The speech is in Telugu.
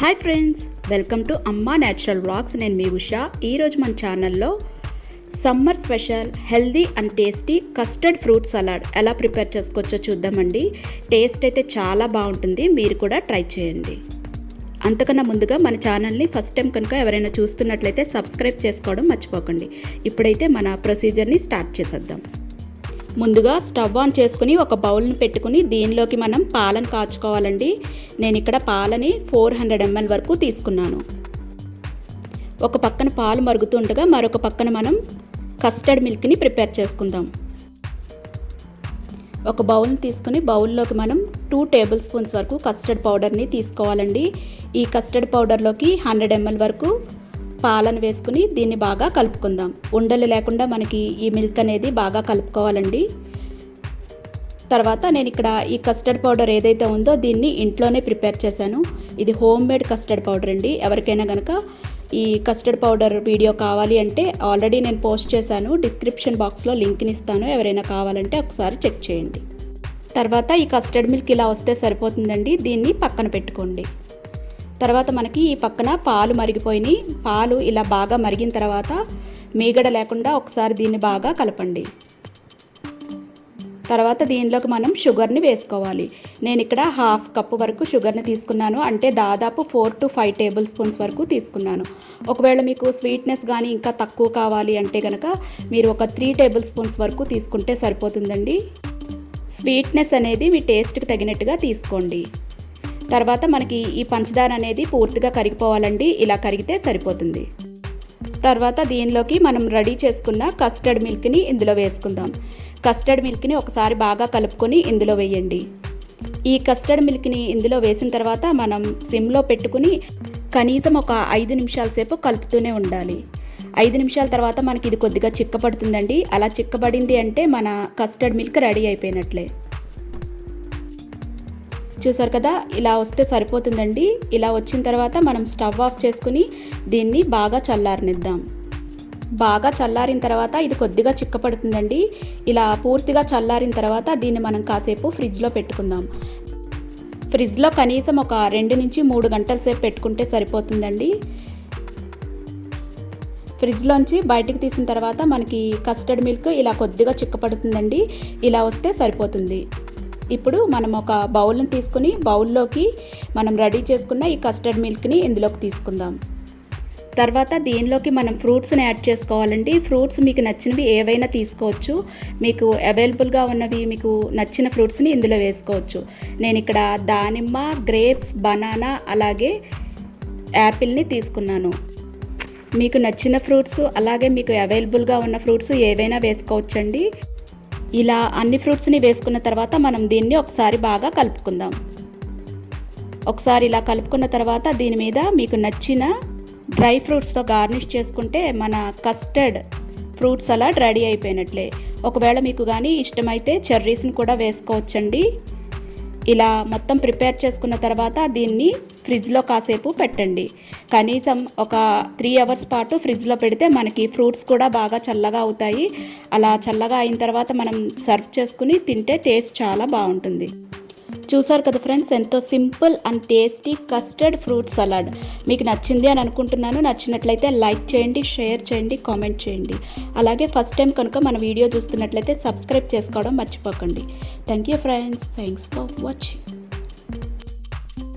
హాయ్ ఫ్రెండ్స్, వెల్కమ్ టు అమ్మా న్యాచురల్ వ్లాగ్స్. నేను మీ ఉషా. ఈరోజు మన ఛానల్లో summer special healthy and tasty custard fruit salad ఎలా ప్రిపేర్ చేసుకోవచ్చో చూద్దామండి. టేస్ట్ అయితే చాలా బాగుంటుంది, మీరు కూడా ట్రై చేయండి. అంతకన్నా ముందుగా మన ఛానల్ని ఫస్ట్ టైం కనుక ఎవరైనా చూస్తున్నట్లయితే సబ్స్క్రైబ్ చేసుకోవడం మర్చిపోకండి. ఇప్పుడైతే మన ప్రొసీజర్ని స్టార్ట్ చేసేద్దాం. ముందుగా స్టవ్ ఆన్ చేసుకుని ఒక బౌల్ని పెట్టుకుని దీనిలోకి మనం పాలను కాచుకోవాలండి. నేను ఇక్కడ పాలని 400 ml వరకు తీసుకున్నాను. ఒక పక్కన పాలు మరుగుతుండగా మరొక పక్కన మనం కస్టర్డ్ మిల్క్ని ప్రిపేర్ చేసుకుందాం. ఒక బౌల్ని తీసుకుని బౌల్లోకి మనం 2 టేబుల్ స్పూన్స్ వరకు కస్టర్డ్ పౌడర్ని తీసుకోవాలండి. ఈ కస్టర్డ్ పౌడర్లోకి 100 ml వరకు పాలను వేసుకుని దీన్ని బాగా కలుపుకుందాం. ఉండలు లేకుండా మనకి ఈ మిల్క్ అనేది బాగా కలుపుకోవాలండి. తర్వాత నేను ఇక్కడ ఈ కస్టర్డ్ పౌడర్ ఏదైతే ఉందో దీన్ని ఇంట్లోనే ప్రిపేర్ చేశాను. ఇది హోమ్ మేడ్ కస్టర్డ్ పౌడర్ అండి. ఎవరికైనా కనుక ఈ కస్టర్డ్ పౌడర్ వీడియో కావాలి అంటే ఆల్రెడీ నేను పోస్ట్ చేశాను. డిస్క్రిప్షన్ బాక్స్లో లింక్ని ఇస్తాను, ఎవరైనా కావాలంటే ఒకసారి చెక్ చేయండి. తర్వాత ఈ కస్టర్డ్ మిల్క్ ఇలా వస్తే సరిపోతుందండి. దీన్ని పక్కన పెట్టుకోండి. తర్వాత మనకి ఈ పక్కన పాలు మరిగిపోయినాయి. పాలు ఇలా బాగా మరిగిన తర్వాత మీగడ లేకుండా ఒకసారి దీన్ని బాగా కలపండి. తర్వాత దీనిలోకి మనం షుగర్ని వేసుకోవాలి. నేను ఇక్కడ 1/2 కప్పు వరకు షుగర్ని తీసుకున్నాను, అంటే దాదాపు 4 to 5 టేబుల్ స్పూన్స్ వరకు తీసుకున్నాను. ఒకవేళ మీకు స్వీట్నెస్ కానీ ఇంకా తక్కువ కావాలి అంటే కనుక మీరు ఒక 3 టేబుల్ స్పూన్స్ వరకు తీసుకుంటే సరిపోతుందండి. స్వీట్నెస్ అనేది మీ టేస్ట్కి తగినట్టుగా తీసుకోండి. తర్వాత మనకి ఈ పంచదార అనేది పూర్తిగా కరిగిపోవాలండి. ఇలా కరిగితే సరిపోతుంది. తర్వాత దీనిలోకి మనం రెడీ చేసుకున్న కస్టర్డ్ మిల్క్ని ఇందులో వేసుకుందాం. కస్టర్డ్ మిల్క్ని ఒకసారి బాగా కలుపుకొని ఇందులో వేయండి. ఈ కస్టర్డ్ మిల్క్ని ఇందులో వేసిన తర్వాత మనం సిమ్లో పెట్టుకుని కనీసం ఒక 5 నిమిషాల సేపు కలుపుతూనే ఉండాలి. 5 నిమిషాల తర్వాత మనకి ఇది కొద్దిగా చిక్కపడుతుందండి. అలా చిక్కబడింది అంటే మన కస్టర్డ్ మిల్క్ రెడీ అయిపోయినట్లే. చూసారు కదా, ఇలా వస్తే సరిపోతుందండి. ఇలా వచ్చిన తర్వాత మనం స్టవ్ ఆఫ్ చేసుకుని దీన్ని బాగా చల్లారనిద్దాం. బాగా చల్లారిన తర్వాత ఇది కొద్దిగా చిక్కపడుతుందండి. ఇలా పూర్తిగా చల్లారిన తర్వాత దీన్ని మనం కాసేపు ఫ్రిడ్జ్లో పెట్టుకుందాం. ఫ్రిడ్జ్లో కనీసం ఒక 2 నుంచి 3 గంటల సేపు పెట్టుకుంటే సరిపోతుందండి. ఫ్రిడ్జ్లోంచి బయటికి తీసిన తర్వాత మనకి కస్టర్డ్ మిల్క్ ఇలా కొద్దిగా చిక్కపడుతుందండి. ఇలా వస్తే సరిపోతుంది. ఇప్పుడు మనం ఒక బౌల్ని తీసుకుని బౌల్లోకి మనం రెడీ చేసుకున్న ఈ కస్టర్డ్ మిల్క్ని ఇందులోకి తీసుకుందాం. తర్వాత దీనిలోకి మనం ఫ్రూట్స్ని యాడ్ చేసుకోవాలండి. ఫ్రూట్స్ మీకు నచ్చినవి ఏవైనా తీసుకోవచ్చు. మీకు అవైలబుల్గా ఉన్నవి మీకు నచ్చిన ఫ్రూట్స్ని ఇందులో వేసుకోవచ్చు. నేను ఇక్కడ దానిమ్మ, గ్రేప్స్, బనానా అలాగే యాపిల్ని తీసుకున్నాను. మీకు నచ్చిన ఫ్రూట్స్ అలాగే మీకు అవైలబుల్గా ఉన్న ఫ్రూట్స్ ఏవైనా వేసుకోవచ్చండి. ఇలా అన్ని ఫ్రూట్స్ని వేసుకున్న తర్వాత మనం దీన్ని ఒకసారి బాగా కలుపుకుందాం. ఒకసారి ఇలా కలుపుకున్న తర్వాత దీని మీద మీకు నచ్చిన డ్రై ఫ్రూట్స్తో గార్నిష్ చేసుకుంటే మన కస్టర్డ్ ఫ్రూట్ సలాడ్ రెడీ అయిపోయినట్లే. ఒకవేళ మీకు కానీ ఇష్టమైతే చెర్రీస్ని కూడా వేసుకోవచ్చండి. ఇలా మొత్తం ప్రిపేర్ చేసుకున్న తర్వాత దీన్ని ఫ్రిడ్జ్లో కాసేపు పెట్టండి. కనీసం ఒక 3 అవర్స్ పాటు ఫ్రిడ్జ్లో పెడితే మనకి ఫ్రూట్స్ కూడా బాగా చల్లగా అవుతాయి. అలా చల్లగా అయిన తర్వాత మనం సర్వ్ చేసుకుని తింటే టేస్ట్ చాలా బాగుంటుంది. చూసారు కదా ఫ్రెండ్స్, ఎంతో simple and tasty custard fruit salad. మీకు నచ్చింది అని అనుకుంటున్నాను. నచ్చినట్లయితే లైక్ చేయండి, షేర్ చేయండి, కామెంట్ చేయండి. అలాగే ఫస్ట్ టైం కనుక మన వీడియో చూస్తున్నట్లయితే సబ్స్క్రైబ్ చేసుకోవడం మర్చిపోకండి. Thank you friends. Thanks for watching.